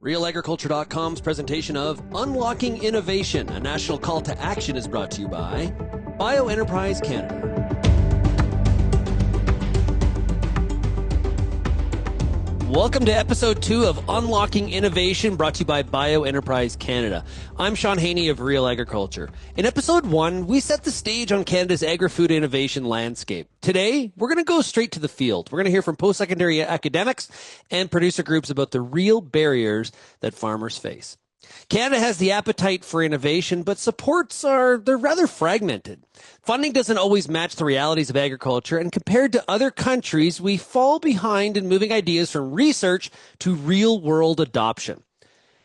RealAgriculture.com's presentation of Unlocking Innovation, a national call to action, is brought to you by BioEnterprise Canada. Welcome to episode 2 of Unlocking Innovation, brought to you by BioEnterprise Canada. I'm Shaun Haney of Real Agriculture. In episode 1, we set the stage on Canada's agri-food innovation landscape. Today, we're going to go straight to the field. We're going to hear from post-secondary academics and producer groups about the real barriers that farmers face. Canada has the appetite for innovation, but they're rather fragmented. Funding doesn't always match the realities of agriculture, and compared to other countries, we fall behind in moving ideas from research to real-world adoption.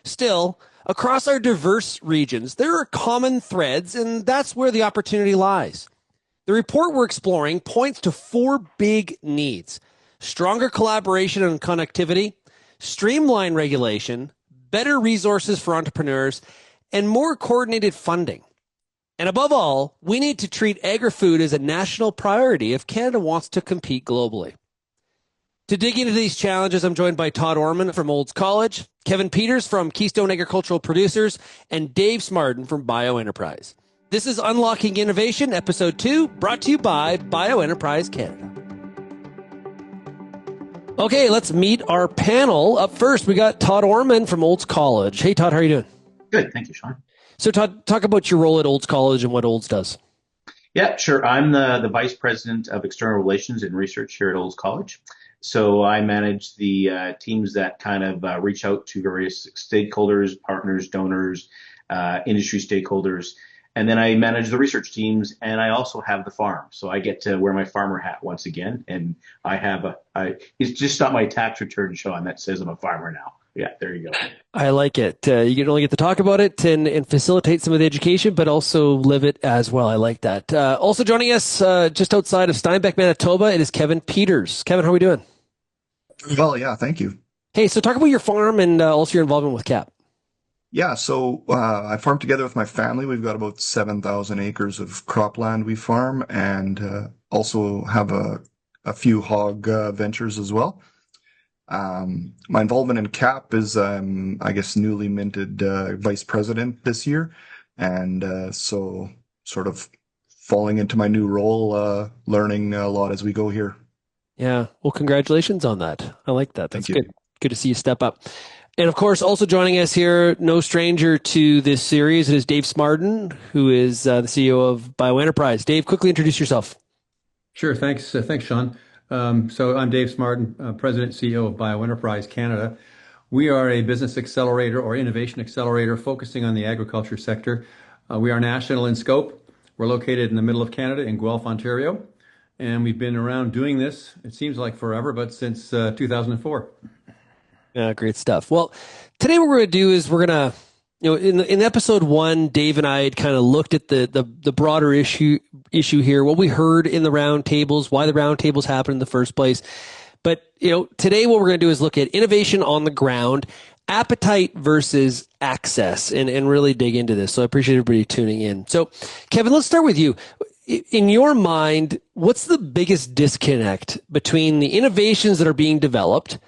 Still, across our diverse regions, there are common threads, and that's where the opportunity lies. The report we're exploring points to 4 big needs: stronger collaboration and connectivity, streamlined regulation, better resources for entrepreneurs, and more coordinated funding. And above all, we need to treat agri-food as a national priority if Canada wants to compete globally. To dig into these challenges, I'm joined by Todd Ormann from Olds College, Kevin Peters from Keystone Agricultural Producers, and Dave Smardon from BioEnterprise. This is Unlocking Innovation, Episode 2, brought to you by BioEnterprise Canada. Okay, let's meet our panel. Up first, we got Todd Ormann from Olds College. Hey, Todd, how are you doing? Good, thank you, Shaun. So, Todd, talk about your role at Olds College and what Olds does. Yeah, sure. I'm the Vice President of External Relations and Research here at Olds College. So I manage the teams that kind of reach out to various stakeholders, partners, donors, industry stakeholders. And then I manage the research teams, and I also have the farm. So I get to wear my farmer hat once again. And I have it's just not my tax return, Shaun, that says I'm a farmer now. Yeah, there you go. I like it. You can only get to talk about it and facilitate some of the education, but also live it as well. I like that. Also joining us just outside of Steinbeck, Manitoba, it is Kevin Peters. Kevin, how are we doing? Well, yeah, thank you. Hey, so talk about your farm and also your involvement with CAP. Yeah, so I farm together with my family. We've got about 7,000 acres of cropland we farm, and also have a few hog ventures as well. My involvement in CAP is, I guess, newly minted vice president this year, and so sort of falling into my new role, learning a lot as we go here. Yeah, well, congratulations on that. I like that. That's Thank you. good. Good to see you step up. And of course, also joining us here, no stranger to this series, it is Dave Smardon, who is the CEO of BioEnterprise. Dave, quickly introduce yourself. Sure. Thanks. Thanks, Shaun. So I'm Dave Smardon, President and CEO of BioEnterprise Canada. We are a business accelerator or innovation accelerator focusing on the agriculture sector. We are national in scope. We're located in the middle of Canada in Guelph, Ontario. And we've been around doing this, it seems like forever, but since 2004. Yeah, great stuff. Well, today what we're going to do is we're going to, in episode 1, Dave and I had kind of looked at the broader issue here, what we heard in the roundtables, why the roundtables happened in the first place. But, today what we're going to do is look at innovation on the ground, appetite versus access, and really dig into this. So I appreciate everybody tuning in. So, Kevin, let's start with you. In your mind, what's the biggest disconnect between the innovations that are being developed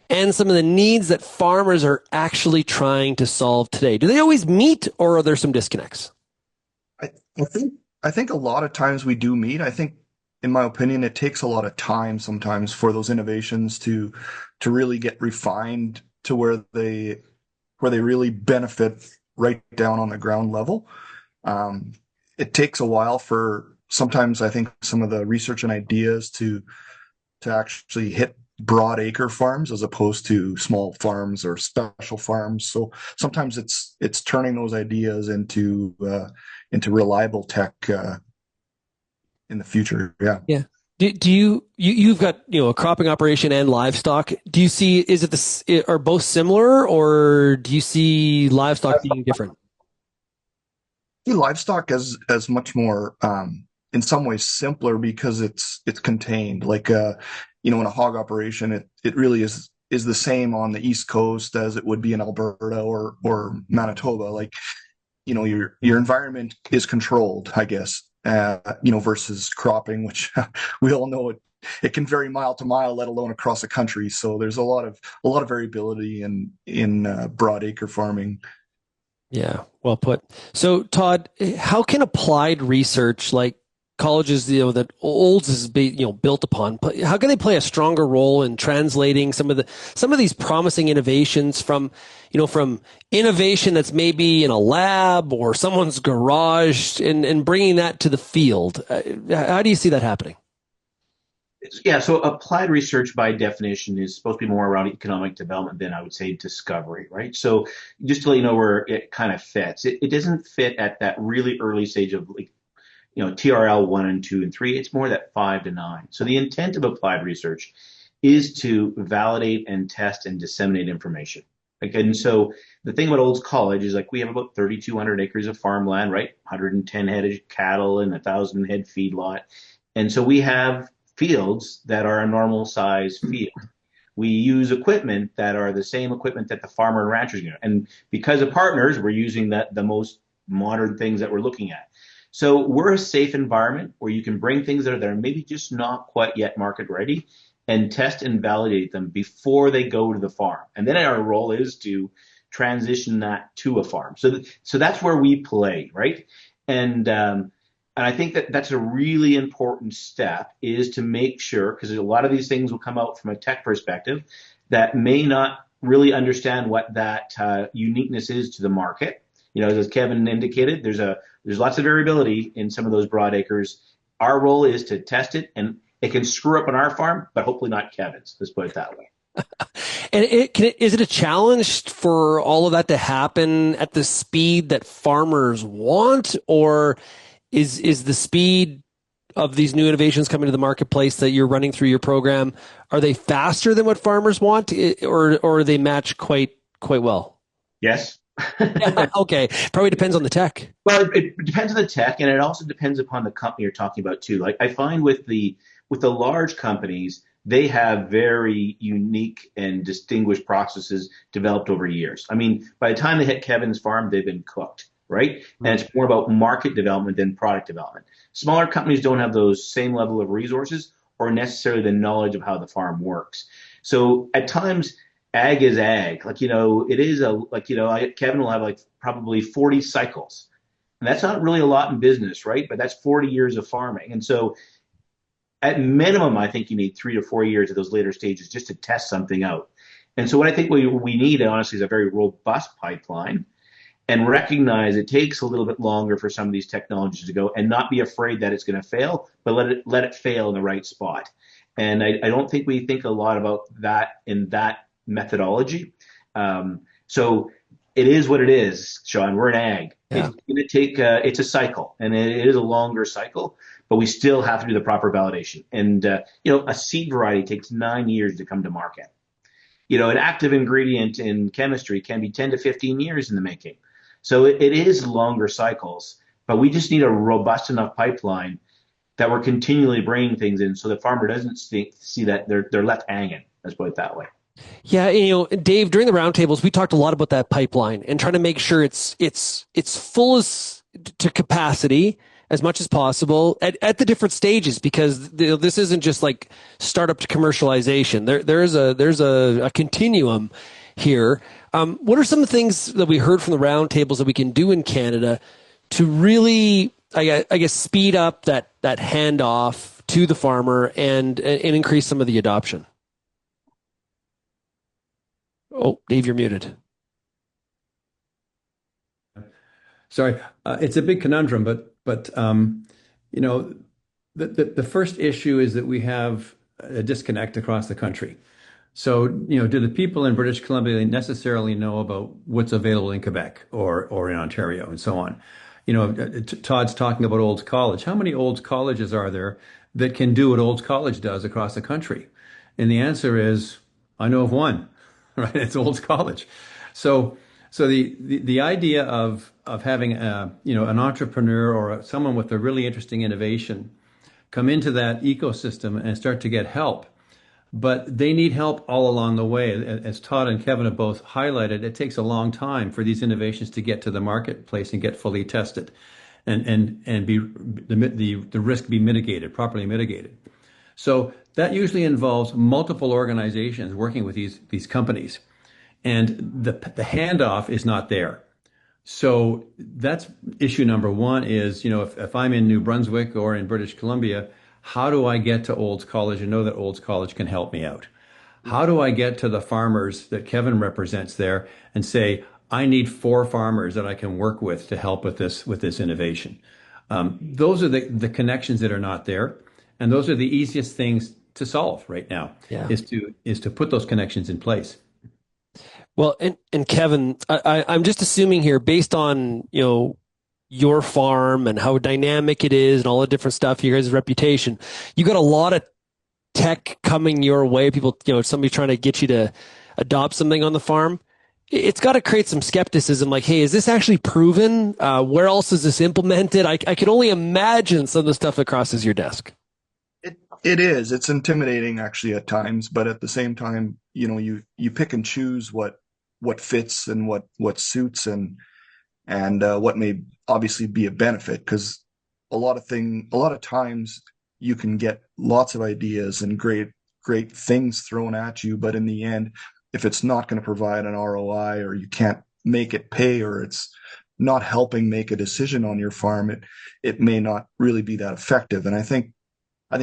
and some of the needs that farmers are actually trying to solve today? Do they always meet, or are there some disconnects? I think a lot of times we do meet. I think, in my opinion, it takes a lot of time sometimes for those innovations to really get refined to where they really benefit right down on the ground level. It takes a while for sometimes, I think, some of the research and ideas to actually hit broadacre farms as opposed to small farms or special farms. So sometimes it's turning those ideas into reliable tech in the future. Yeah. Yeah. Do you've got a cropping operation and livestock? Do you see are both similar, or do you see livestock being different? I see livestock as much more in some ways simpler because it's contained. Like in a hog operation, it really is the same on the East Coast as it would be in Alberta or Manitoba. Like, your environment is controlled, I guess. Versus cropping, which we all know it can vary mile to mile, let alone across the country. So there's a lot of variability in broadacre farming. Yeah, well put. So, Todd, how can applied research like colleges, that Olds is built upon, how can they play a stronger role in translating some of these promising innovations from innovation that's maybe in a lab or someone's garage and bringing that to the field? How do you see that happening? Yeah, so applied research by definition is supposed to be more around economic development than I would say discovery, right? So just to let you know where it kind of fits, it doesn't fit at that really early stage of like, TRL 1 and 2 and 3. It's more that 5 to 9. So the intent of applied research is to validate and test and disseminate information. And so the thing about Olds College is like we have about 3,200 acres of farmland, right? 110 head of cattle and 1,000 head feedlot. And so we have fields that are a normal size field. We use equipment that are the same equipment that the farmer and ranchers use. And because of partners, we're using the most modern things that we're looking at. So we're a safe environment where you can bring things that are maybe just not quite yet market ready and test and validate them before they go to the farm. And then our role is to transition that to a farm. So that's where we play, right? And I think that's a really important step, is to make sure, because a lot of these things will come out from a tech perspective that may not really understand what that uniqueness is to the market. As Kevin indicated, there's lots of variability in some of those broad acres. Our role is to test it, and it can screw up on our farm, but hopefully not Kevin's. Let's put it that way. And is it a challenge for all of that to happen at the speed that farmers want, or is the speed of these new innovations coming to the marketplace that you're running through your program, are they faster than what farmers want, or they match quite well? Yes. Yeah, okay. Probably depends on the tech. Well, it depends on the tech, and it also depends upon the company you're talking about too. Like I find with the large companies, they have very unique and distinguished processes developed over years. I mean, by the time they hit Kevin's farm, they've been cooked, right? And it's more about market development than product development. Smaller companies don't have those same level of resources or necessarily the knowledge of how the farm works. So at times, ag is ag. It is Kevin will have like probably 40 cycles. And that's not really a lot in business, right? But that's 40 years of farming. And so at minimum, I think you need 3 to 4 years of those later stages just to test something out. And so what I think we need, honestly, is a very robust pipeline, and recognize it takes a little bit longer for some of these technologies to go, and not be afraid that it's going to fail, but let it fail in the right spot. And I don't think we think a lot about that in that methodology. So it is what it is, Shaun. We're an ag. Yeah. It's going to take, it's a cycle, and it is a longer cycle, but we still have to do the proper validation. And, a seed variety takes 9 years to come to market. An active ingredient in chemistry can be 10 to 15 years in the making. So it is longer cycles, but we just need a robust enough pipeline that we're continually bringing things in so the farmer doesn't see that they're left hanging. Let's put it that way. Yeah, Dave, during the roundtables, we talked a lot about that pipeline and trying to make sure it's full to capacity as much as possible at the different stages, because this isn't just like startup to commercialization. There's a continuum here. What are some of the things that we heard from the roundtables that we can do in Canada to really, I guess, speed up that handoff to the farmer and increase some of the adoption? Oh, Dave, you're muted. Sorry, it's a big conundrum, but the first issue is that we have a disconnect across the country. So, do the people in British Columbia necessarily know about what's available in Quebec or in Ontario and so on? Todd's talking about Olds College. How many Olds Colleges are there that can do what Olds College does across the country? And the answer is, I know of one. Right, it's Olds College. So the idea of having an entrepreneur or someone with a really interesting innovation come into that ecosystem and start to get help, but they need help all along the way. As Todd and Kevin have both highlighted, it takes a long time for these innovations to get to the marketplace and get fully tested, and be the risk be mitigated, properly mitigated. So that usually involves multiple organizations working with these companies, and the handoff is not there. So that's issue number one is, if I'm in New Brunswick or in British Columbia, how do I get to Olds College and know that Olds College can help me out? How do I get to the farmers that Kevin represents there and say, I need 4 farmers that I can work with to help with this innovation? Those are the connections that are not there, and those are the easiest things to solve right now. Yeah. Is to put those connections in place. Well, and Kevin, I'm just assuming here, based on, your farm and how dynamic it is and all the different stuff, your guys' reputation, you got a lot of tech coming your way. People, somebody trying to get you to adopt something on the farm. It's got to create some skepticism, like, hey, is this actually proven? Where else is this implemented? I can only imagine some of the stuff that crosses your desk. It is. It's intimidating actually at times, but at the same time, you pick and choose what fits and what suits and what may obviously be a benefit, because a lot of times you can get lots of ideas and great things thrown at you, but in the end, if it's not going to provide an ROI, or you can't make it pay, or it's not helping make a decision on your farm, it may not really be that effective. And I think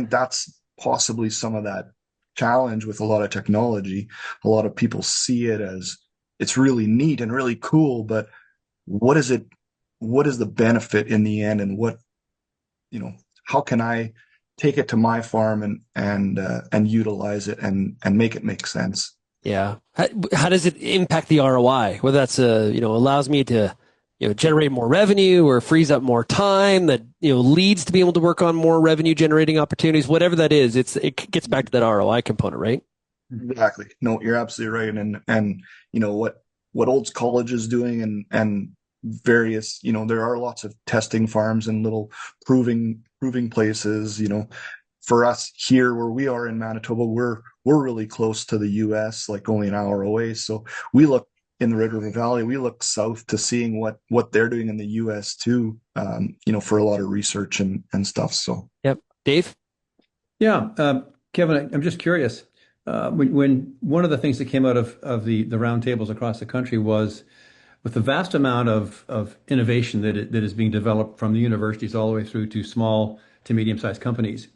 that's possibly some of that challenge with a lot of technology. A lot of people see it as it's really neat and really cool, but what is the benefit in the end, and how can I take it to my farm and utilize it and make it make sense? Yeah. How does it impact the ROI? Whether that's allows me to generate more revenue, or frees up more time that leads to being able to work on more revenue generating opportunities, whatever that is, it gets back to that ROI component, right? Exactly. No, you're absolutely right. And what Olds College is doing, and various, there are lots of testing farms and little proving places. For us here where we are in Manitoba, we're really close to the US, like only an hour away. So we look in the Red River Valley, we look south to seeing what they're doing in the US too, for a lot of research and stuff. So, yep. Dave? Yeah. Kevin, I'm just curious. When one of the things that came out of the roundtables across the country was, with the vast amount of innovation that is being developed from the universities all the way through to small to medium-sized companies,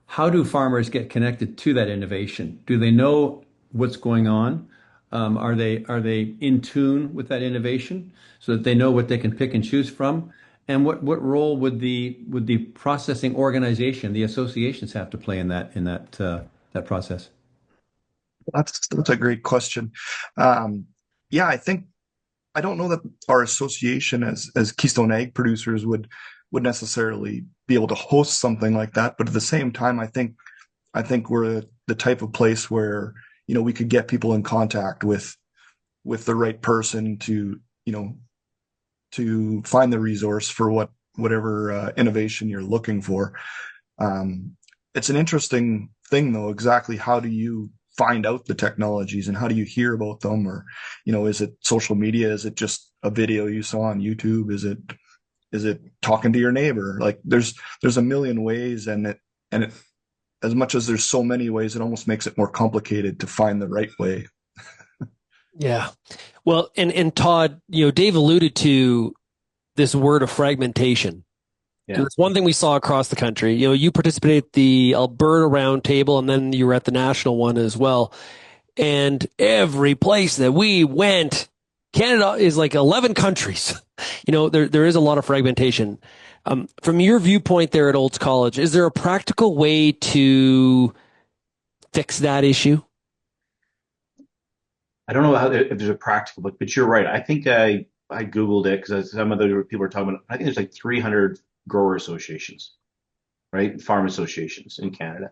how do farmers get connected to that innovation? Do they know what's going on? Are they in tune with that innovation so that they know what they can pick and choose from? And what role would the processing organization, the associations, have to play in that process? That's a great question. Yeah, I don't know that our association as Keystone Ag Producers would necessarily be able to host something like that, but at the same time, I think we're the type of place where we could get people in contact with the right person to find the resource for whatever innovation you're looking for. It's an interesting thing, though. Exactly how do you find out the technologies, and how do you hear about them? Or, is it social media? Is it just a video you saw on YouTube? Is it talking to your neighbor? Like there's a million ways, and it as much as there's so many ways, it almost makes it more complicated to find the right way. Yeah. Well, and Todd, Dave alluded to this word of fragmentation. Yeah. It's one thing we saw across the country. You participated at the Alberta Roundtable, and then you were at the national one as well. And every place that we went, Canada is like 11 countries. There is a lot of fragmentation. From your viewpoint there at Olds College, is there a practical way to fix that issue? I don't know if there's a practical, but you're right. I think I Googled it because some other people are talking about, I think there's like 300 grower associations, right? Farm associations in Canada.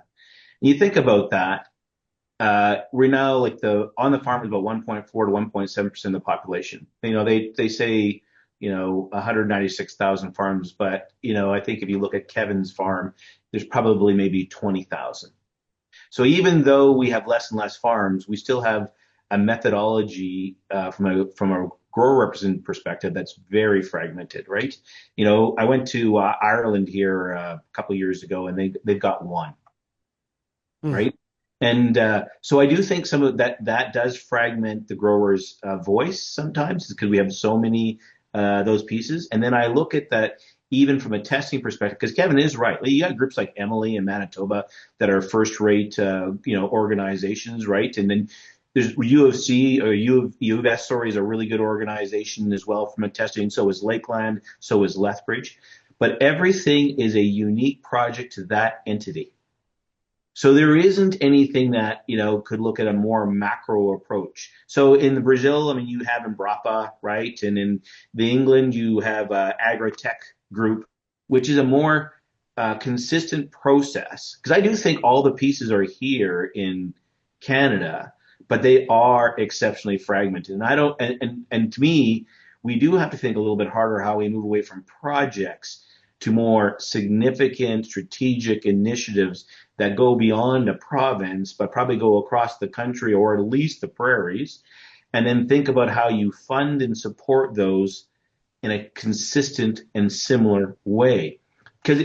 And you think about that, we're now like on the farm is about 1.4 to 1.7% of the population. They say, 196,000 farms, but, I think if you look at Kevin's farm, there's probably maybe 20,000. So even though we have less and less farms, we still have a methodology from a grower representative perspective that's very fragmented, right? I went to Ireland here a couple of years ago, and they've got one. right? And so I do think some of that does fragment the grower's voice sometimes because we have so many those pieces. And then I look at that even from a testing perspective, because Kevin is right. Like, you got groups like Emily and Manitoba that are first-rate, organizations, right? And then there's U of C or U of S, sorry, is a really good organization as well from a testing. So is Lakeland, so is Lethbridge. But everything is a unique project to that entity. So there isn't anything that, could look at a more macro approach. So in the Brazil, I mean, you have Embrapa, right? And in the England, you have Agritech Group, which is a more consistent process. Because I do think all the pieces are here in Canada, but they are exceptionally fragmented. And I don't, and to me, we do have to think a little bit harder how we move away from projects to more significant strategic initiatives that go beyond a province, but probably go across the country or at least the prairies, and then think about how you fund and support those in a consistent and similar way. Because,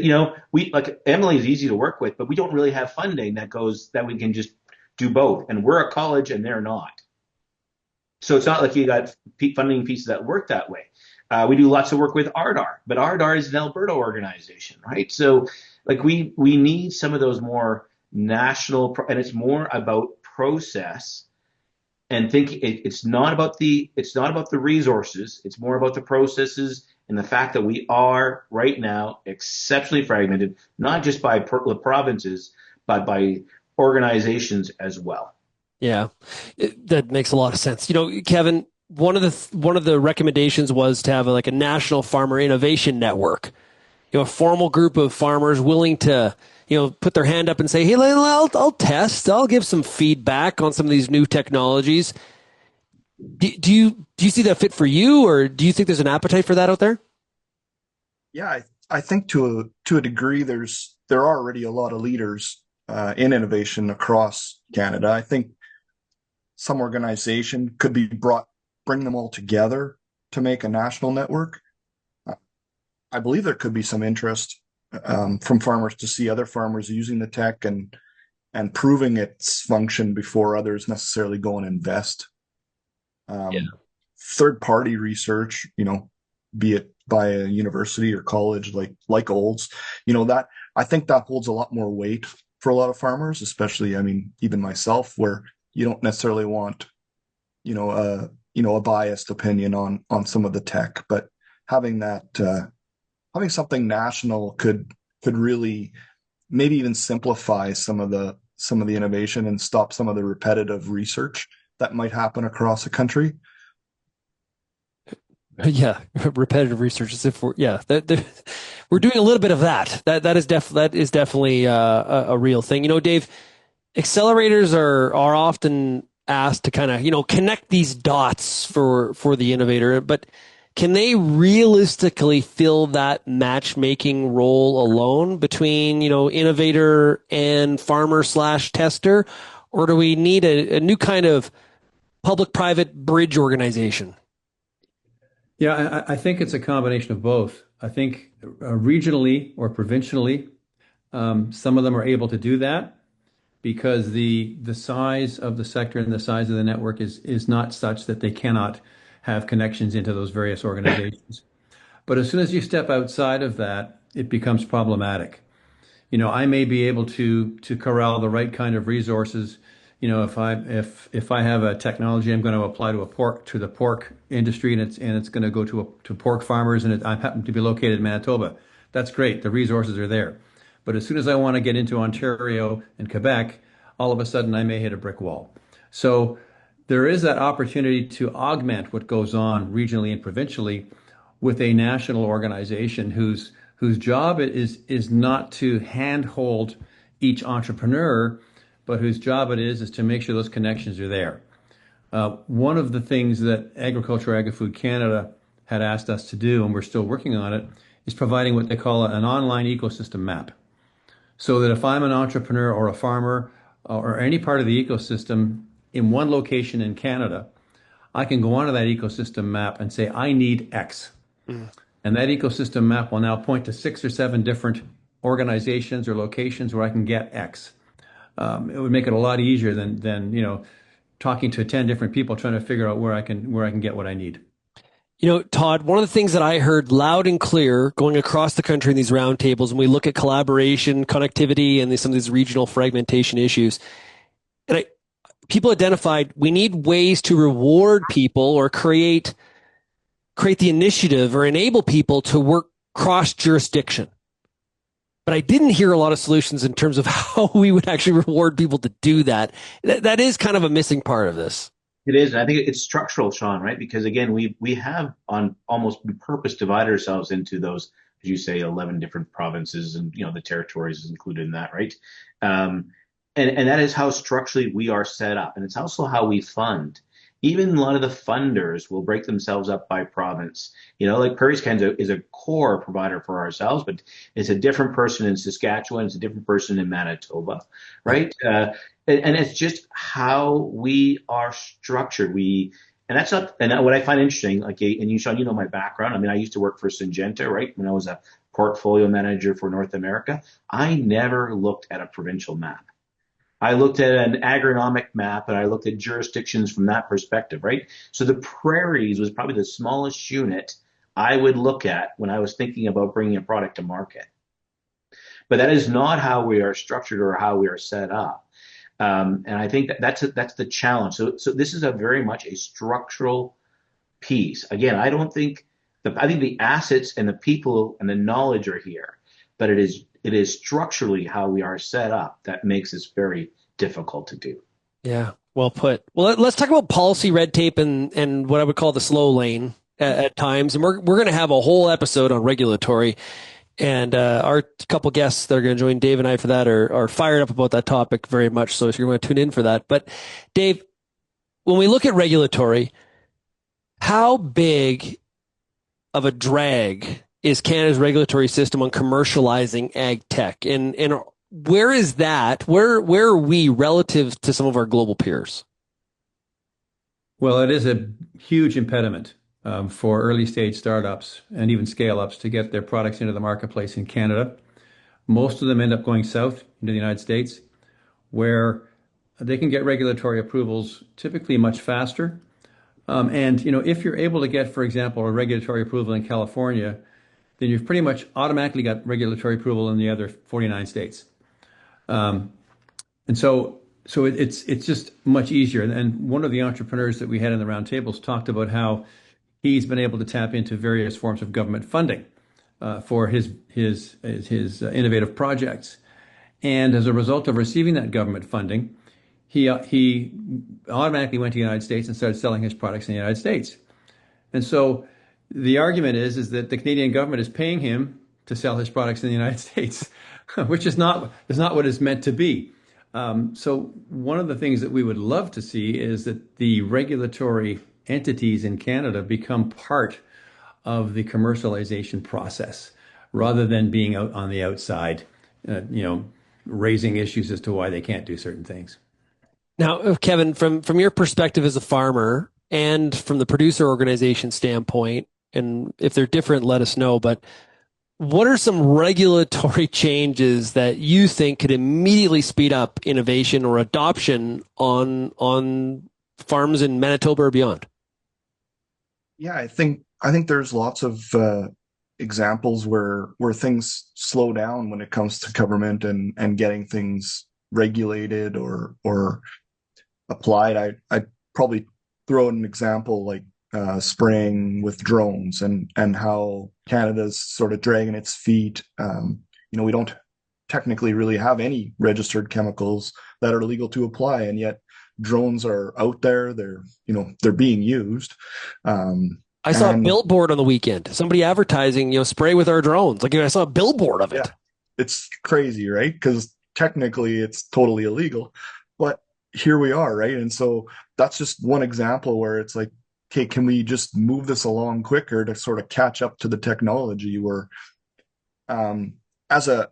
we like Emily is easy to work with, but we don't really have funding that we can just do both. And we're a college and they're not. So it's not like you got funding pieces that work that way. We do lots of work with ARDAR, but ARDAR is an Alberta organization, right? So like we need some of those more national, and it's more about process and it's not about the resources. It's more about the processes and the fact that we are right now exceptionally fragmented, not just by the provinces, but by organizations as well. Yeah, that makes a lot of sense. Kevin, one of the recommendations was to have a national farmer innovation network. A formal group of farmers willing to, put their hand up and say, "Hey, I'll test. I'll give some feedback on some of these new technologies." Do you see that fit for you, or do you think there's an appetite for that out there? Yeah, I think to a degree there are already a lot of leaders in innovation across Canada. I think some organization could bring them all together to make a national network. I believe there could be some interest from farmers to see other farmers using the tech and proving its function before others necessarily go and invest. Third-party research, be it by a university or college like Olds, that I think that holds a lot more weight for a lot of farmers, especially, I mean, even myself, where you don't necessarily want, a biased opinion on some of the tech, but having having something national could really maybe even simplify some of the innovation and stop some of the repetitive research that might happen across the country. Yeah, repetitive research as if we're doing a little bit of that. That is definitely a real thing. Dave, accelerators are often asked to kind of connect these dots for the innovator, but can they realistically fill that matchmaking role alone between innovator and farmer/tester, or do we need a new kind of public-private bridge organization? Yeah, I think it's a combination of both. I think regionally or provincially, some of them are able to do that because the size of the sector and the size of the network is not such that they cannot have connections into those various organizations. But as soon as you step outside of that, it becomes problematic. I may be able to corral the right kind of resources. If I have a technology I'm going to apply to the pork industry and it's going to go to pork farmers and I happen to be located in Manitoba, that's great. The resources are there. But as soon as I want to get into Ontario and Quebec, all of a sudden I may hit a brick wall. So there is that opportunity to augment what goes on regionally and provincially with a national organization whose job is not to handhold each entrepreneur, but whose job it is to make sure those connections are there. One of the things that Agriculture Agri-Food Canada had asked us to do, and we're still working on it, is providing what they call an online ecosystem map. So that if I'm an entrepreneur or a farmer or any part of the ecosystem in one location in Canada, I can go onto that ecosystem map and say, I need X. And that ecosystem map will now point to 6 or 7 different organizations or locations where I can get X. It would make it a lot easier than talking to 10 different people trying to figure out where I can get what I need. Todd, one of the things that I heard loud and clear going across the country in these roundtables, when we look at collaboration, connectivity, and some of these regional fragmentation issues, people identified we need ways to reward people or create the initiative or enable people to work cross jurisdiction. But I didn't hear a lot of solutions in terms of how we would actually reward people to do that. That is kind of a missing part of this. It is. And I think it's structural, Shaun, right? Because again, we have on almost purpose divided ourselves into those, as you say, 11 different provinces, and the territories is included in that, right? And that is how structurally we are set up. And it's also how we fund. Even a lot of the funders will break themselves up by province. Like Prairie Scan is a core provider for ourselves, but it's a different person in Saskatchewan, it's a different person in Manitoba, right? And it's just how we are structured. And that's not, and what I find interesting, like, and you, Shaun, my background. I mean, I used to work for Syngenta, right? When I was a portfolio manager for North America, I never looked at a provincial map. I looked at an agronomic map and I looked at jurisdictions from that perspective, right? So the prairies was probably the smallest unit I would look at when I was thinking about bringing a product to market. But that is not how we are structured or how we are set up. And I think that's the challenge. So this is a very much a structural piece. Again, I think the assets and the people and the knowledge are here, but it is structurally how we are set up that makes this very difficult to do. Yeah, well put. Well, let's talk about policy red tape and what I would call the slow lane at times. And we're going to have a whole episode on regulatory. And our couple guests that are going to join Dave and I for that are fired up about that topic very much. So if you're going to tune in for that. But Dave, when we look at regulatory, how big of a drag is Canada's regulatory system on commercializing ag tech? And where is that? Where are we relative to some of our global peers? Well, it is a huge impediment for early stage startups and even scale ups to get their products into the marketplace in Canada. Most of them end up going south into the United States, where they can get regulatory approvals typically much faster. And if you're able to get, for example, a regulatory approval in California, then you've pretty much automatically got regulatory approval in the other 49 states. And so it's just much easier. And one of the entrepreneurs that we had in the roundtables talked about how he's been able to tap into various forms of government funding for his innovative projects. And as a result of receiving that government funding, he automatically went to the United States and started selling his products in the United States. And so the argument is that the Canadian government is paying him to sell his products in the United States, which is not what it's meant to be. So one of the things that we would love to see is that the regulatory entities in Canada become part of the commercialization process rather than being out on the outside, raising issues as to why they can't do certain things. Now, Kevin, from your perspective as a farmer and from the producer organization standpoint, and if they're different, let us know, but what are some regulatory changes that you think could immediately speed up innovation or adoption on farms in Manitoba or beyond? Yeah, I think there's lots of examples where things slow down when it comes to government and getting things regulated or applied. I'd probably throw an example like spraying with drones and how Canada's sort of dragging its feet. We don't technically really have any registered chemicals that are legal to apply, and yet drones are out there. They're being used. I saw a billboard on the weekend. Somebody advertising, spray with our drones. Like, I saw a billboard of it. Yeah, it's crazy, right? Because technically it's totally illegal, but here we are, right? And so that's just one example where it's like, okay, can we just move this along quicker to sort of catch up to the technology? Where, as an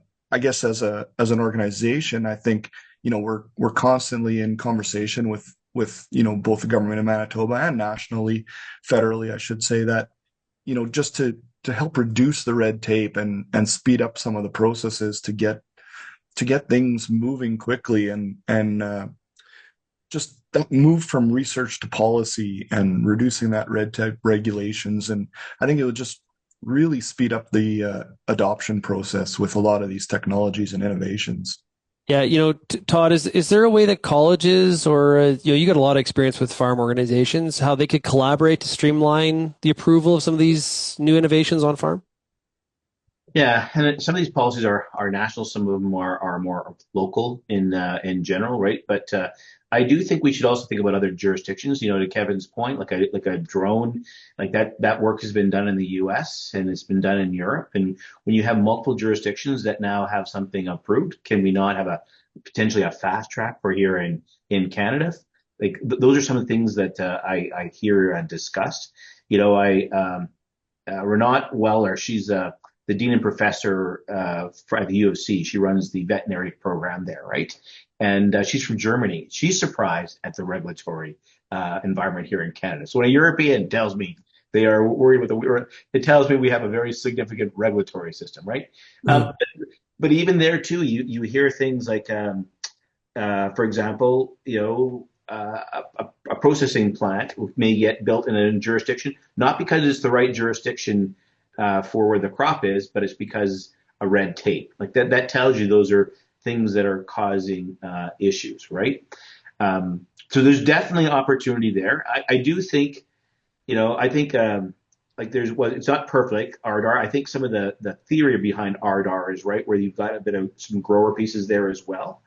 organization, I think we're constantly in conversation with both the government of Manitoba and nationally, federally, I should say, that just to help reduce the red tape and speed up some of the processes to get to get things moving quickly and just that move from research to policy and reducing that red tape regulations. And I think it would just really speed up the adoption process with a lot of these technologies and innovations. Yeah, Todd, is there a way that colleges or you got a lot of experience with farm organizations, how they could collaborate to streamline the approval of some of these new innovations on farm? Yeah, and some of these policies are national. Some of them are more local in general, right? But I do think we should also think about other jurisdictions. To Kevin's point, like a drone, like that work has been done in the U.S. and it's been done in Europe. And when you have multiple jurisdictions that now have something approved, can we not have potentially a fast track for here in Canada? Like those are some of the things that I hear discussed. Renat Weller, she's the dean and professor at the U of C. She runs the veterinary program there, right? And she's from Germany. She's surprised at the regulatory environment here in Canada. So when a European tells me they are worried it tells me we have a very significant regulatory system, right? But even there too, you hear things like, for example, a processing plant may get built in a jurisdiction, not because it's the right jurisdiction for where the crop is, but it's because of red tape. Like that tells you those are things that are causing issues, right? So there's definitely opportunity there. I do think, I think it's not perfect, RDAR. I think some of the theory behind RDAR is right, where you've got a bit of some grower pieces there as well.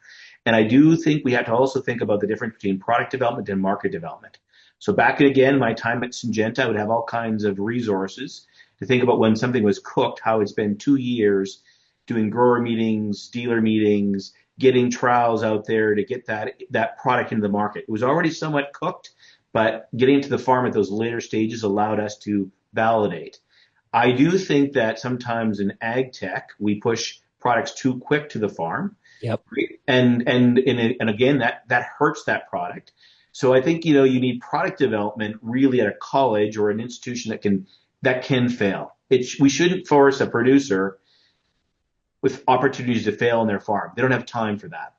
And I do think we have to also think about the difference between product development and market development. So back again, my time at Syngenta, I would have all kinds of resources to think about when something was cooked, how it's been 2 years doing grower meetings, dealer meetings, getting trials out there to get that product into the market. It was already somewhat cooked, but getting to the farm at those later stages allowed us to validate. I do think that sometimes in ag tech, we push products too quick to the farm. Yep. And again, that hurts that product. So I think, you need product development really at a college or an institution that can fail. We shouldn't force a producer with opportunities to fail on their farm. They don't have time for that.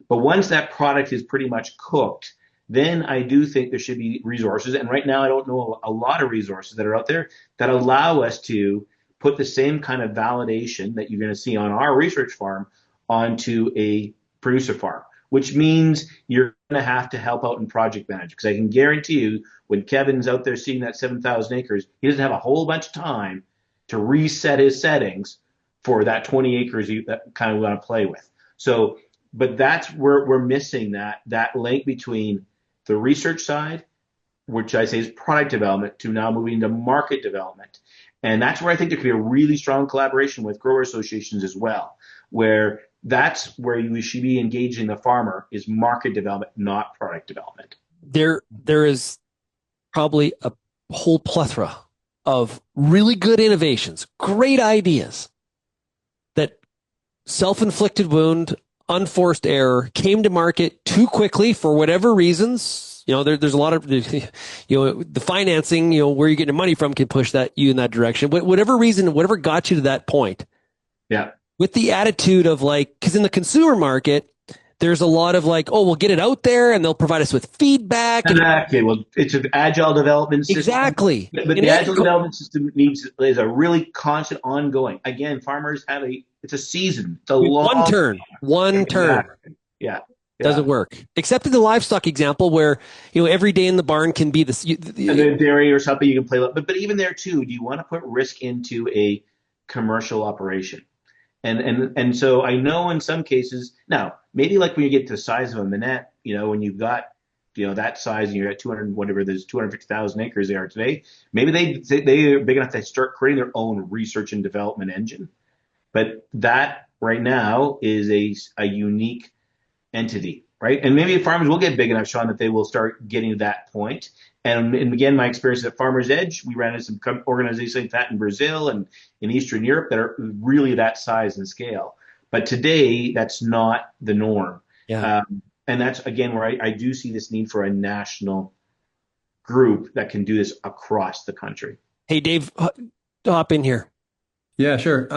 But once that product is pretty much cooked, then I do think there should be resources. And right now, I don't know a lot of resources that are out there that allow us to put the same kind of validation that you're going to see on our research farm onto a producer farm, which means you're going to have to help out in project management. Because I can guarantee you, when Kevin's out there seeing that 7,000 acres, he doesn't have a whole bunch of time to reset his settings for that 20 acres you kind of want to play with. So, but that's where we're missing that link between the research side, which I say is product development, to now moving to market development. And that's where I think there could be a really strong collaboration with grower associations as well, where that's where we should be engaging the farmer is market development, not product development. There is probably a whole plethora of really good innovations, great ideas that self-inflicted wound, unforced error, came to market too quickly for whatever reasons. There's a lot of, the financing, where you get your money from can push you in that direction. Whatever reason, whatever got you to that point. Yeah. With the attitude of because in the consumer market, there's a lot of we'll get it out there and they'll provide us with feedback. Exactly. Well, it's an agile development system. Exactly. But the agile development system is a really constant ongoing. Again, farmers it's a season. It's a long one turn. Yeah. Doesn't work. Except in the livestock example where, every day in the barn can be this. And then dairy or something you can play with. But even there too, do you want to put risk into a commercial operation? And so I know in some cases, now, maybe like when you get to the size of a minette, when you've got, that size and you're at 200, whatever, there's 250,000 acres they are today, maybe they are big enough to start creating their own research and development engine. But that right now is a unique entity, right? And maybe farmers will get big enough, Shaun, that they will start getting to that point. And again, my experience at Farmers Edge, we ran into some organizations like that in Brazil and in Eastern Europe that are really that size and scale. But today, that's not the norm. Yeah. And that's, again, where I do see this need for a national group that can do this across the country. Hey, Dave, hop in here. Yeah, sure.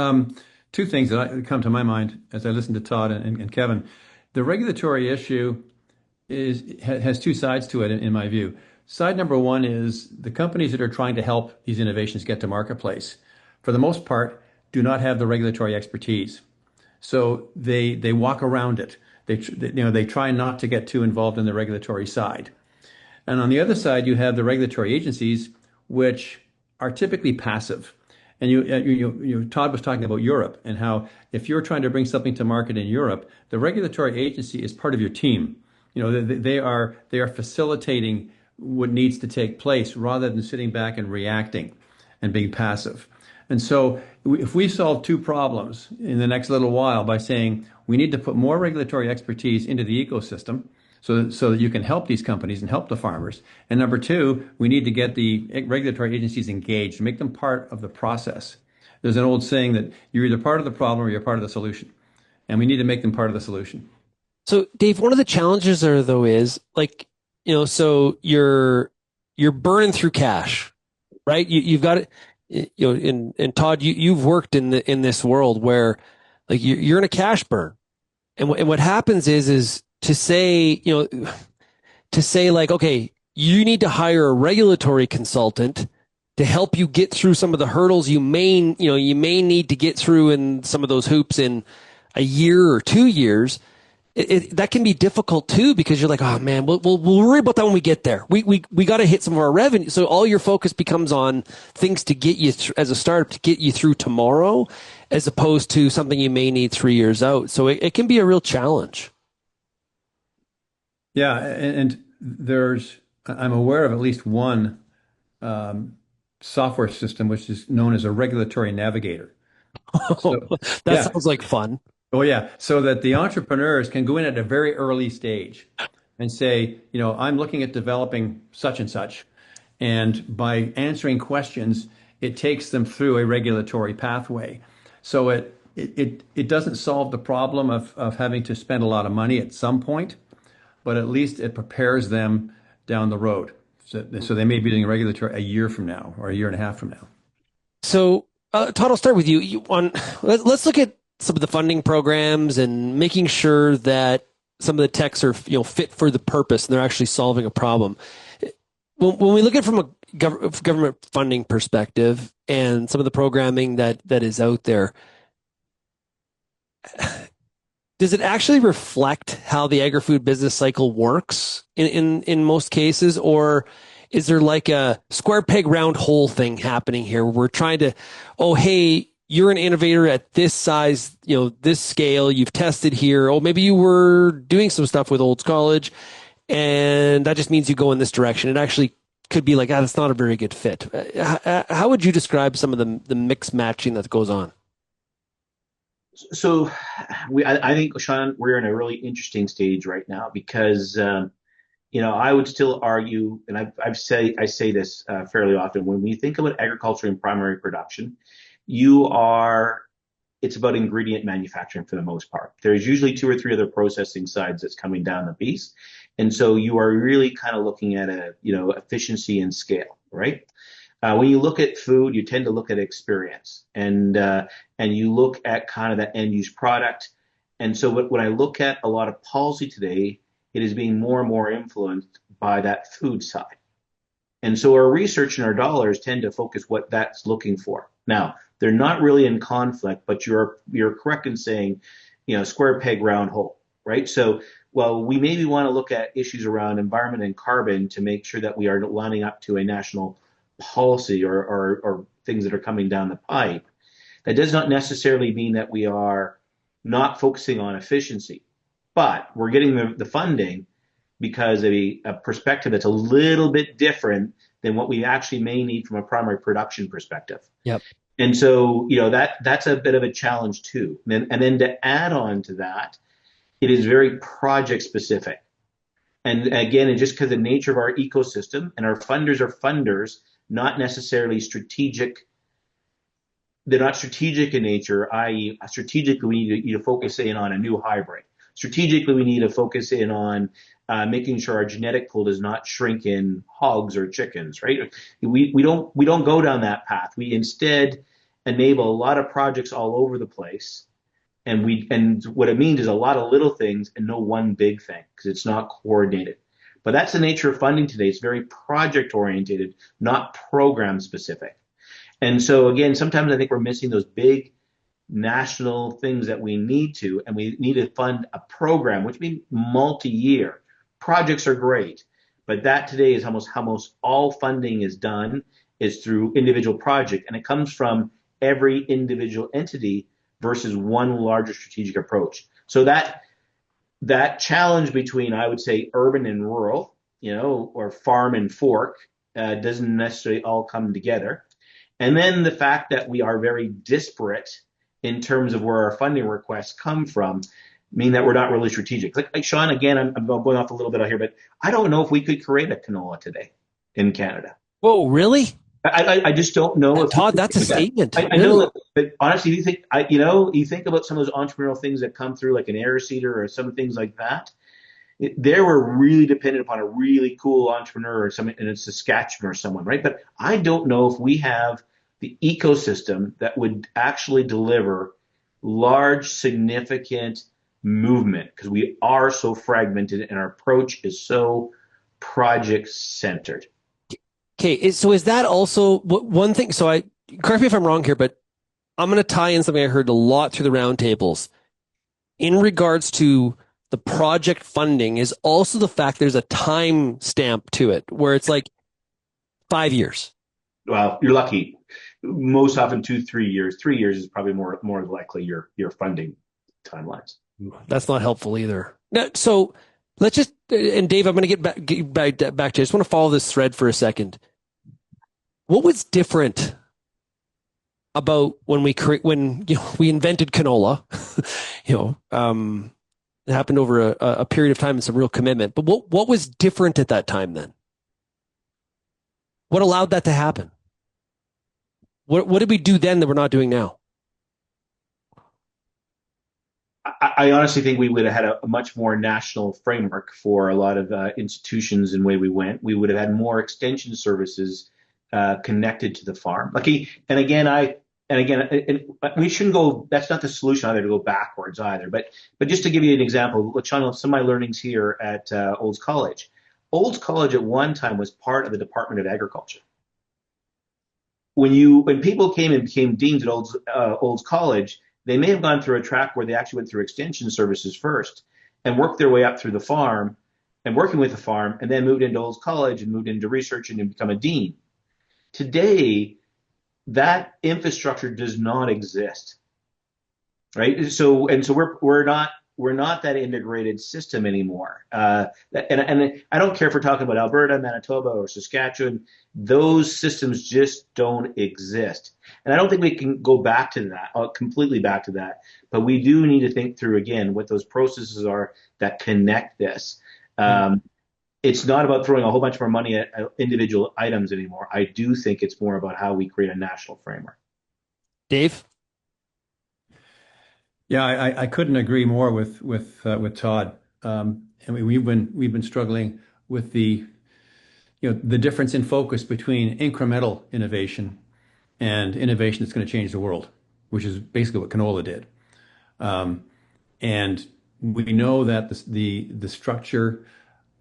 two things that come to my mind as I listen to Todd and Kevin. The regulatory issue has two sides to it, in my view. Side number one is the companies that are trying to help these innovations get to marketplace, for the most part, do not have the regulatory expertise. So they walk around it. They try not to get too involved in the regulatory side. And on the other side, you have the regulatory agencies, which are typically passive. And Todd was talking about Europe and how if you're trying to bring something to market in Europe, the regulatory agency is part of your team. They are facilitating what needs to take place rather than sitting back and reacting and being passive. And so if we solve two problems in the next little while by saying we need to put more regulatory expertise into the ecosystem so that you can help these companies and help the farmers. And number two, we need to get the regulatory agencies engaged, make them part of the process. There's an old saying that you're either part of the problem or you're part of the solution. And we need to make them part of the solution. So, Dave, one of the challenges there, though, is so you're burning through cash, right? You've got it, and Todd, you've worked in this world where like you're in a cash burn, and what happens is to say like, okay, you need to hire a regulatory consultant to help you get through some of the hurdles you may need to get through in some of those hoops in a year or 2 years. That can be difficult too, because you're like, oh man, we'll worry about that when we get there. We got to hit some of our revenue. So all your focus becomes on things to get you as a startup to get you through tomorrow, as opposed to something you may need 3 years out. So it can be a real challenge. Yeah, and I'm aware of at least one software system which is known as a regulatory navigator. So, that sounds like fun. Oh, yeah. So that the entrepreneurs can go in at a very early stage and say, I'm looking at developing such and such. And by answering questions, it takes them through a regulatory pathway. So it doesn't solve the problem of having to spend a lot of money at some point, but at least it prepares them down the road. So they may be doing regulatory a year from now or a year and a half from now. So, Todd, I'll start with you. Let's look at some of the funding programs and making sure that some of the techs are fit for the purpose and they're actually solving a problem. When we look at it from a government funding perspective and some of the programming that is out there, does it actually reflect how the agri-food business cycle works in most cases, or is there like a square peg round hole thing happening here where we're trying to, oh, hey, you're an innovator at this size, this scale, you've tested here. Oh, maybe you were doing some stuff with Olds College and that just means you go in this direction. It actually could be like, that's not a very good fit. How would you describe some of the mix matching that goes on? So I think, Shaun, we're in a really interesting stage right now because, I would still argue, and I say this fairly often, when we think about agriculture and primary production, it's about ingredient manufacturing for the most part. There's usually 2 or 3 other processing sides that's coming down the piece. And so you are really kind of looking at efficiency and scale, right? When you look at food, you tend to look at experience and you look at kind of the end use product. And so when I look at a lot of policy today, it is being more and more influenced by that food side. And so our research and our dollars tend to focus what that's looking for. Now, they're not really in conflict, but you're correct in saying, square peg round hole, right? So, well, we maybe want to look at issues around environment and carbon to make sure that we are lining up to a national policy or things that are coming down the pipe. That does not necessarily mean that we are not focusing on efficiency, but we're getting the funding because of a perspective that's a little bit different than what we actually may need from a primary production perspective. Yep. And so, that's a bit of a challenge too. And then to add on to that, it is very project specific. And again, just because of the nature of our ecosystem, and our funders are funders, not necessarily strategic. They're not strategic in nature, i.e. strategically we need to focus in on a new hybrid. Strategically, we need to focus in on making sure our genetic pool does not shrink in hogs or chickens, right? We don't go down that path. We instead, enable a lot of projects all over the place. And what it means is a lot of little things and no one big thing because it's not coordinated. But that's the nature of funding today. It's very project oriented, not program specific. And so again, sometimes I think we're missing those big national things that we need to, and we need to fund a program, which means multi-year. Projects are great, but that today is almost how most all funding is done is through individual project, and it comes from every individual entity versus one larger strategic approach. So that challenge between, I would say, urban and rural, or farm and fork, doesn't necessarily all come together. And then the fact that we are very disparate in terms of where our funding requests come from mean that we're not really strategic. Like Shaun, again, I'm going off a little bit out here, but I don't know if we could create a canola today in Canada. Whoa, really? I just don't know if Todd, that's a statement. I know, but honestly, you think you think about some of those entrepreneurial things that come through, like an air seeder or some things like that. They were really dependent upon a really cool entrepreneur or someone in Saskatchewan or someone, right? But I don't know if we have the ecosystem that would actually deliver large, significant movement because we are so fragmented and our approach is so project centered. Okay, so is that also one thing? So correct me if I'm wrong here, but I'm going to tie in something I heard a lot through the roundtables in regards to the project funding is also the fact there's a time stamp to it where it's like 5 years. Well, you're lucky. Most often 2-3 years. 3 years is probably more likely your funding timelines. That's not helpful either. Now, so let's just, and Dave, I'm going to get back to you. I just want to follow this thread for a second. What was different about when we invented canola? It happened over a period of time and some real commitment. But what was different at that time then? What allowed that to happen? What did we do then that we're not doing now? I honestly think we would have had a much more national framework for a lot of institutions and way we went. We would have had more extension services connected to the farm. We shouldn't go. That's not the solution either to go backwards either. But just to give you an example, Shaun, some of my learnings here at Olds College. Olds College at one time was part of the Department of Agriculture. When people came and became deans at Olds College, they may have gone through a track where they actually went through extension services first and worked their way up through the farm and working with the farm, and then moved into Olds College and moved into research and become a dean. Today, that infrastructure does not exist, right? So we're not that integrated system anymore. And I don't care if we're talking about Alberta, Manitoba, or Saskatchewan. Those systems just don't exist. And I don't think we can go back to that, completely back to that. But we do need to think through, again, what those processes are that connect this. It's not about throwing a whole bunch more money at individual items anymore. I do think it's more about how we create a national framework. Dave? Yeah, I couldn't agree more with Todd. And we've been struggling with the difference in focus between incremental innovation and innovation that's going to change the world, which is basically what canola did. And we know that the structure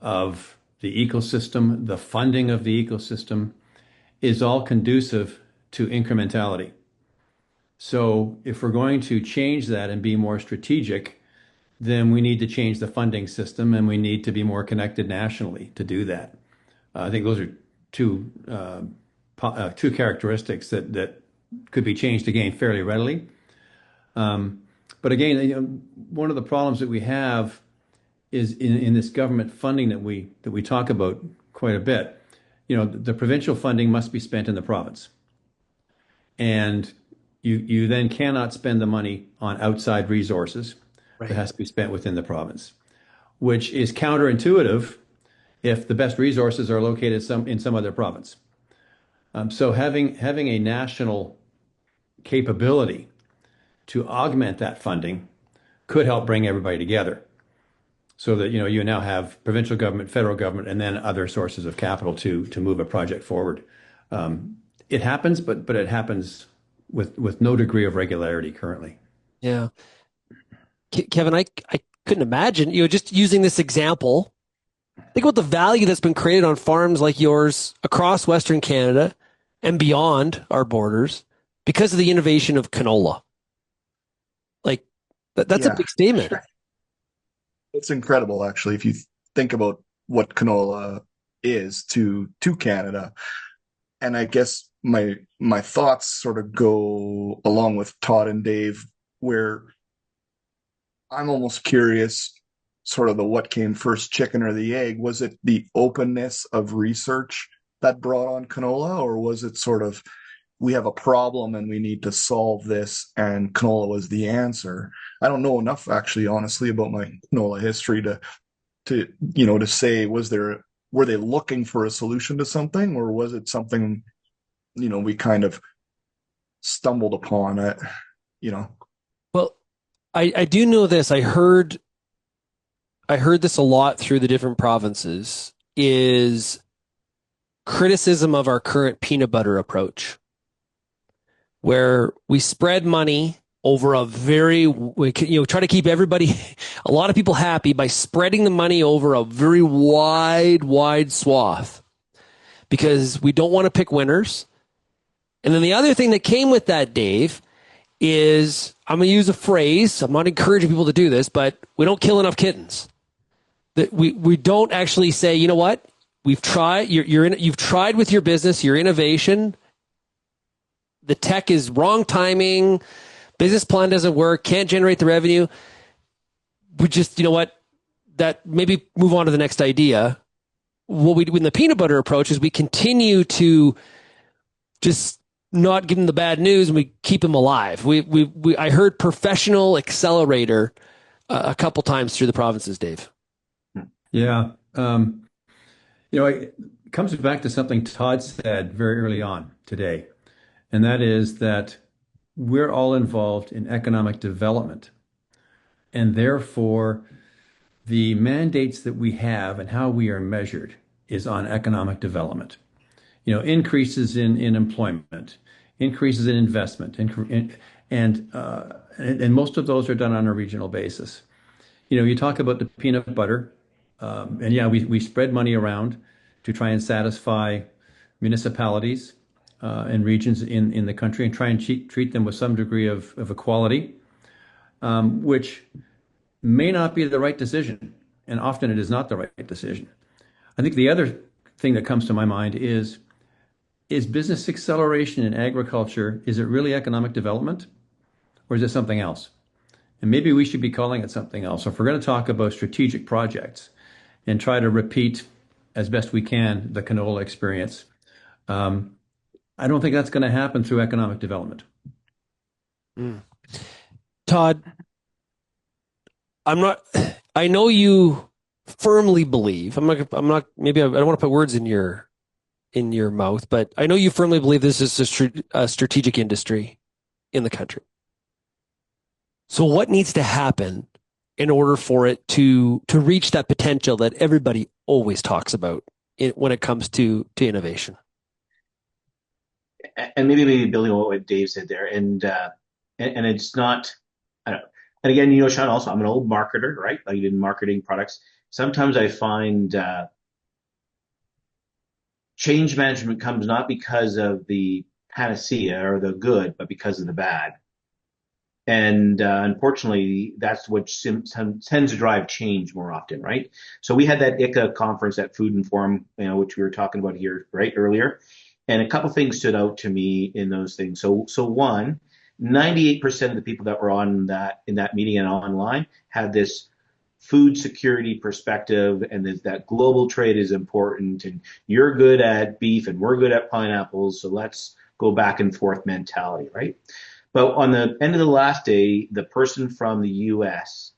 of the ecosystem, the funding of the ecosystem, is all conducive to incrementality. So if we're going to change that and be more strategic, then we need to change the funding system and we need to be more connected nationally to do that. I think those are two characteristics that could be changed again fairly readily. But again, one of the problems that we have is in this government funding that we talk about quite a bit. The provincial funding must be spent in the province, and you then cannot spend the money on outside resources. Right. It has to be spent within the province, which is counterintuitive if the best resources are located in some other province. So having a national capability to augment that funding could help bring everybody together, so that you now have provincial government, federal government, and then other sources of capital to move a project forward. It happens, but it happens with no degree of regularity currently. Yeah. Kevin, I couldn't imagine, just using this example, think about the value that's been created on farms like yours across Western Canada and beyond our borders because of the innovation of canola. Like that's a Yeah, big statement. it's incredible actually if you think about what canola is to Canada. And I guess my thoughts sort of go along with Todd and Dave, where I'm almost curious, sort of the what came first, chicken or the egg? Was it the openness of research that brought on canola, or was it sort of we have a problem and we need to solve this, and canola was the answer? I don't know enough, actually, honestly, about my canola history to say were they looking for a solution to something, or was it something we kind of stumbled upon it, you know. Well, I do know this. I heard this a lot through the different provinces is criticism of our current peanut butter approach, where we spread money over try to keep everybody, a lot of people happy by spreading the money over a very wide swath because we don't want to pick winners. And then the other thing that came with that, Dave, is I'm going to use a phrase. I'm not encouraging people to do this, but we don't kill enough kittens. That we don't actually say, you know what? We've tried. You've tried with your business, your innovation. The tech is wrong timing. Business plan doesn't work. Can't generate the revenue. We just, you know what? That maybe move on to the next idea. What we do in the peanut butter approach is we continue to just not give them the bad news and we keep them alive. I heard professional accelerator a couple times through the provinces, Dave. Yeah. It comes back to something Todd said very early on today, and that is that we're all involved in economic development. And therefore, the mandates that we have and how we are measured is on economic development. Increases in employment, increases in investment, and most of those are done on a regional basis. You talk about the peanut butter, and yeah, we spread money around to try and satisfy municipalities and regions in the country and try and treat them with some degree of equality, which may not be the right decision, and often it is not the right decision. I think the other thing that comes to my mind is business acceleration in agriculture, is it really economic development, or is it something else? And maybe we should be calling it something else. So if we're going to talk about strategic projects and try to repeat as best we can the canola experience, I don't think that's going to happen through economic development. Todd, I know you firmly believe, maybe I don't want to put words in your mouth, but I know you firmly believe this is a strategic industry in the country. So what needs to happen in order for it to reach that potential that everybody always talks about when it comes to innovation? And maybe building on what Dave said there, and it's not, I don't, and again, Shaun, also, I'm an old marketer, right? Like in marketing products. Sometimes I find change management comes not because of the panacea or the good, but because of the bad. And unfortunately, that's what tends to drive change more often, right? So we had that ICA conference at Food and Forum, which we were talking about here right earlier, and a couple things stood out to me in those things. So one, 98% of the people that were in that meeting and online had this food security perspective, and that global trade is important, and you're good at beef and we're good at pineapples, so let's go back and forth mentality, right? But on the end of the last day, the person from the US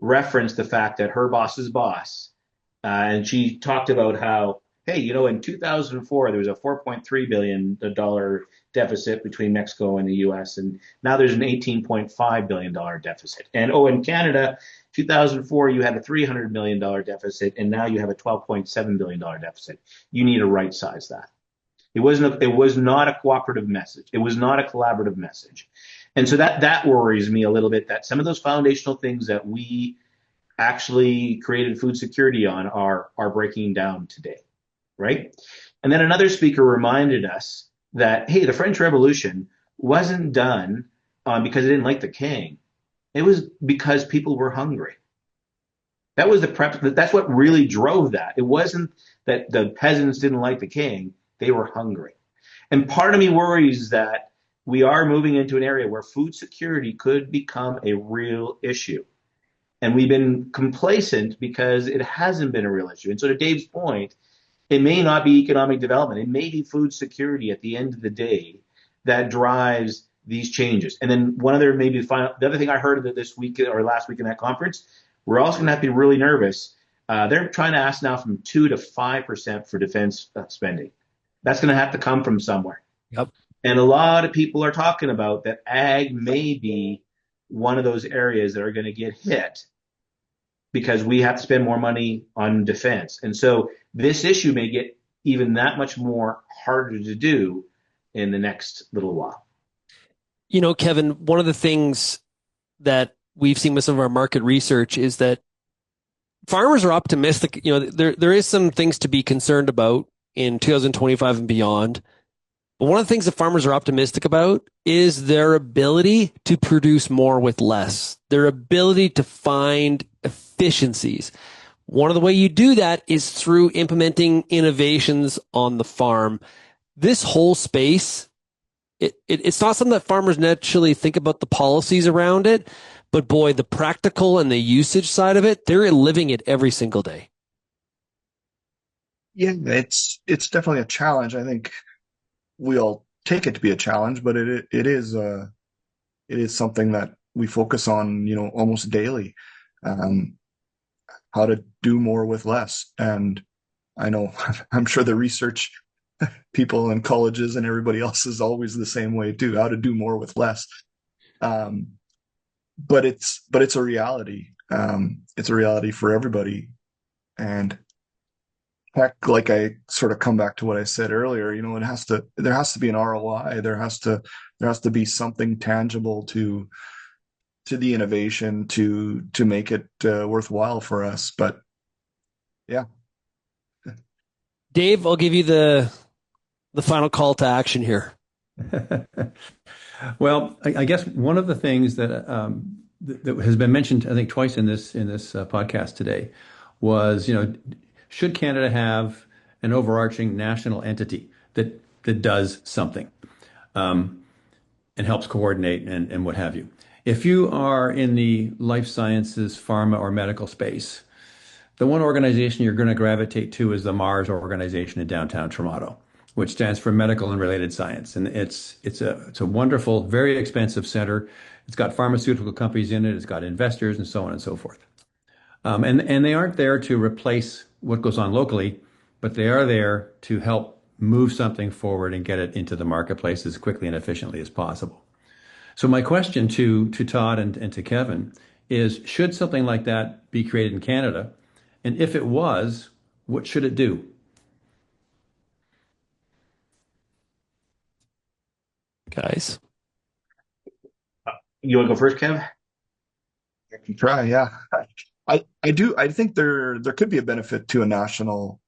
referenced the fact that her boss's boss, and she talked about how, hey, in 2004, there was a $4.3 billion deficit between Mexico and the US, and now there's an $18.5 billion deficit. And in Canada, 2004, you had a $300 million deficit, and now you have a $12.7 billion deficit. You need to right size that. It was not a cooperative message. It was not a collaborative message. And so that worries me a little bit, that some of those foundational things that we actually created food security on are breaking down today, right? And then another speaker reminded us that, hey, the French Revolution wasn't done because they didn't like the king. It was because people were hungry. That was that's what really drove that. It wasn't that the peasants didn't like the king. They were hungry. And part of me worries that we are moving into an area where food security could become a real issue. And we've been complacent because it hasn't been a real issue. And so to Dave's point, it may not be economic development. It may be food security at the end of the day that drives these changes. And then the other thing I heard this week or last week in that conference, we're also going to have to be really nervous. They're trying to ask now from 2 to 5% for defense spending. That's going to have to come from somewhere. Yep. And a lot of people are talking about that ag may be one of those areas that are going to get hit because we have to spend more money on defense. And so this issue may get even that much more harder to do in the next little while. You know, Kevin, one of the things that we've seen with some of our market research is that farmers are optimistic. You know, there is some things to be concerned about in 2025 and beyond. But one of the things that farmers are optimistic about is their ability to produce more with less, their ability to find efficiencies. One of the way you do that is through implementing innovations on the farm. This whole space, it's not something that farmers naturally think about the policies around it, but boy, the practical and the usage side of it, they're living it every single day. Yeah, it's definitely a challenge. I think we all take it to be a challenge, but it is something that we focus on, almost daily. How to do more with less. And I know I'm sure the research people in colleges and everybody else is always the same way too, how to do more with less. But it's a reality. It's a reality for everybody. And heck, like I sort of come back to what I said earlier, there has to be an ROI. There has to be something tangible to the innovation to make it worthwhile for us. But yeah. Dave, I'll give you the final call to action here. Well, I guess one of the things that has been mentioned, I think, twice in this podcast today was, should Canada have an overarching national entity that does something and helps coordinate and what have you? If you are in the life sciences, pharma, or medical space, the one organization you're going to gravitate to is the MARS organization in downtown Toronto, which stands for Medical and Related Science. And it's a wonderful, very expensive center. It's got pharmaceutical companies in it. It's got investors and so on and so forth. And they aren't there to replace what goes on locally, but they are there to help move something forward and get it into the marketplace as quickly and efficiently as possible. So my question to Todd and to Kevin is, should something like that be created in Canada? And if it was, what should it do? Guys. You want to go first, Kev? I can try, yeah. I do. I think there could be a benefit to a national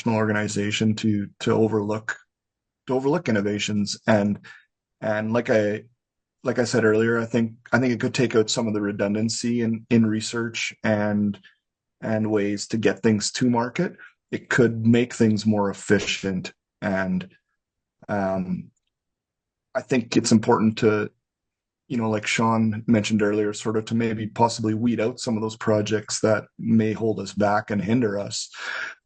organization to overlook innovations and like I said earlier, I think it could take out some of the redundancy in research and ways to get things to market. It could make things more efficient, and I think it's important to, like Shaun mentioned earlier, sort of to maybe possibly weed out some of those projects that may hold us back and hinder us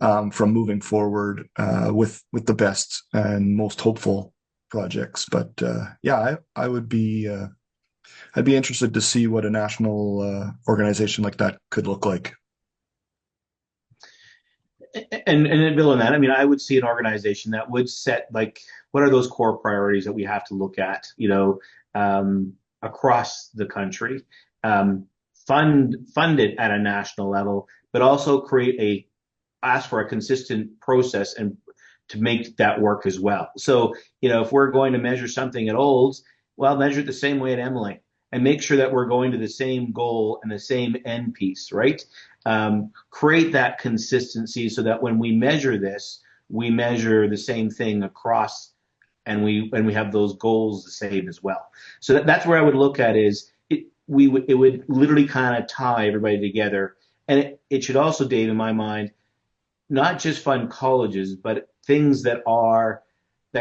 from moving forward with the best and most hopeful projects. But yeah, I would be I'd be interested to see what a national organization like that could look like. And then Bill, on that, I mean, I would see an organization that would set, like, what are those core priorities that we have to look at, across the country, fund it at a national level, but also ask for a consistent process and make that work as well. So, if we're going to measure something at Olds, well, measure it the same way at Emily and make sure that we're going to the same goal and the same end piece, right? Create that consistency so that when we measure this, we measure the same thing across, and we have those goals the same as well. So that's where I would look at is it would literally kind of tie everybody together. And it should also, Dave, in my mind, not just fund colleges, but things that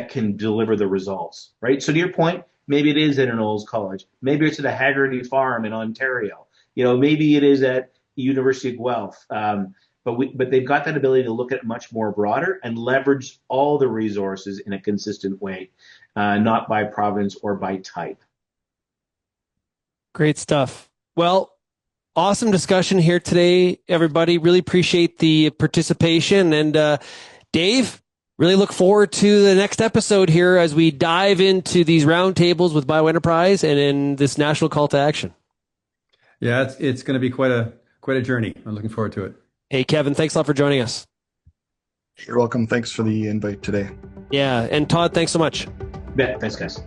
can deliver the results, right? So to your point, maybe it is at an Olds college, maybe it's at a Haggerty farm in Ontario, maybe it is at University of Guelph, but they've got that ability to look at it much more broader and leverage all the resources in a consistent way, not by province or by type. Great stuff. Well, awesome discussion here today, everybody. Really appreciate the participation. And Dave, really look forward to the next episode here as we dive into these roundtables with BioEnterprise and in this national call to action. Yeah, it's going to be quite a journey. I'm looking forward to it. Hey, Kevin, thanks a lot for joining us. You're welcome. Thanks for the invite today. Yeah, and Todd, thanks so much. Yeah, thanks, guys.